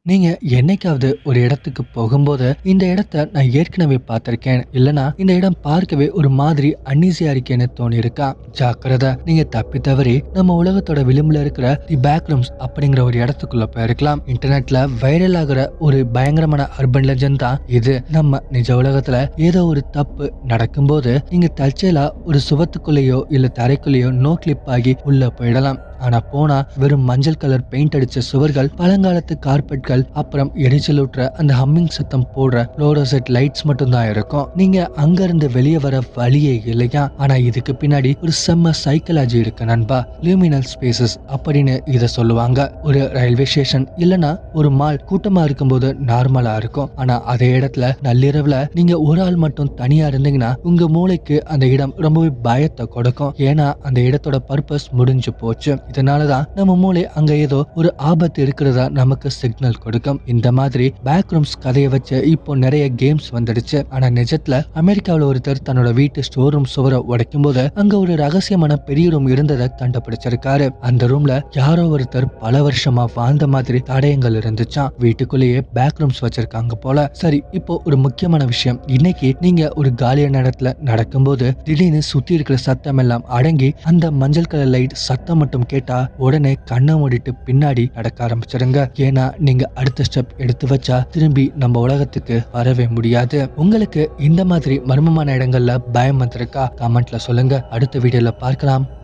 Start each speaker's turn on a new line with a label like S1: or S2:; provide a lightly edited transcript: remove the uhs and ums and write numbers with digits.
S1: நீங்க என்னைக்காவது ஒரு இடத்துக்கு போகும்போது, இந்த இடத்த நான் ஏற்கனவே பார்த்திருக்கேன். இல்லன்னா இந்த இடம் பார்க்கவே ஒரு மாதிரி அன்ஈசியா இருக்கேன்னு தோணியிருக்கா? ஜாக்கிரதை. நீங்க தப்பி தவறி நம்ம உலகத்தோட விளிம்புல இருக்கிற தி பேக் ரூம்ஸ் அப்படிங்கிற ஒரு இடத்துக்குள்ள போயிருக்கலாம். இன்டர்நெட்ல வைரல் ஆகுற ஒரு பயங்கரமான அர்பன் லெஜண்ட் தான் இது. நம்ம நிஜ உலகத்துல ஏதோ ஒரு தப்பு நடக்கும்போது, நீங்க தற்செயலா ஒரு சுவத்துக்குள்ளேயோ இல்ல தரைக்குள்ளேயோ நோ கிளிப் ஆகி உள்ள போயிடலாம். ஆனா போனா வெறும் மஞ்சள் கலர் பெயிண்ட் அடிச்ச சுவர்கள், பழங்காலத்து கார்பெட்கள், அப்புறம் எரிச்சலூட்டுற அந்த ஹம்மிங் சத்தம் போடுற ஃப்ளோரோசெட் லைட்ஸ் மட்டும் தான் இருக்கும். நீங்க அங்க இருந்து வெளியே வர வழியே இல்லையா? ஆனா இதுக்கு பின்னாடி ஒரு செம்ம சைக்காலஜி இருக்கு நண்பா. லியூமினல் ஸ்பேசஸ் அப்படின்னு இத சொல்லுவாங்க. ஒரு ரயில்வே ஸ்டேஷன் இல்லனா ஒரு மால் கூட்டமா இருக்கும்போது நார்மலா இருக்கும். ஆனா அதே இடத்துல நள்ளிரவுல நீங்க ஒரு ஆள் மட்டும் தனியா இருந்தீங்கன்னா, உங்க மூளைக்கு அந்த இடம் ரொம்பவே பயத்தை கொடுக்கும். ஏன்னா அந்த இடத்தோட பர்பஸ் முடிஞ்சு போச்சு. இதனாலதான் நம்ம மூளை அங்க ஏதோ ஒரு ஆபத்து இருக்கிறதா நமக்கு சிக்னல் கொடுக்கும். இந்த மாதிரி பேக் ரூம்ஸ் கதையை வச்சு இப்போ நிறைய கேம்ஸ் வந்துடுச்சு. ஆனா நிஜத்துல அமெரிக்காவில் ஒருத்தர் தன்னோட வீட்டு ஸ்டோர் ரூம் சுவரை உடைக்கும் போது அங்க ஒரு ரகசியமான பெரிய ரூம் இருந்ததை கண்டுபிடிச்சிருக்காரு. அந்த ரூம்ல யாரோ ஒருத்தர் பல வருஷமா வாழ்ந்த மாதிரி தடயங்கள் இருந்துச்சாம். வீட்டுக்குள்ளேயே பேக் ரூம்ஸ் வச்சிருக்காங்க போல. சரி, இப்போ ஒரு முக்கியமான விஷயம். இன்னைக்கு நீங்க ஒரு காலியான இடத்துல நடக்கும்போது திடீர்னு சுத்தி இருக்கிற சத்தம் எல்லாம் அடங்கி அந்த மஞ்சள் கலர் லைட் சத்தம் மட்டும் கேட்டா உடனே கண்ணை மூடிட்டு பின்னாடி நடக்க ஆரம்பிச்சிருங்க. ஏன்னா நீங்க அடுத்த ஸ்டெப் எடுத்து வச்சா திரும்பி நம்ம உலகத்துக்கு வரவே முடியாது. உங்களுக்கு இந்த மாதிரி மர்மமான இடங்கள்ல பயம் வந்திருக்கா? கமெண்ட்ல சொல்லுங்க. அடுத்த வீடியோல பார்க்கலாம்.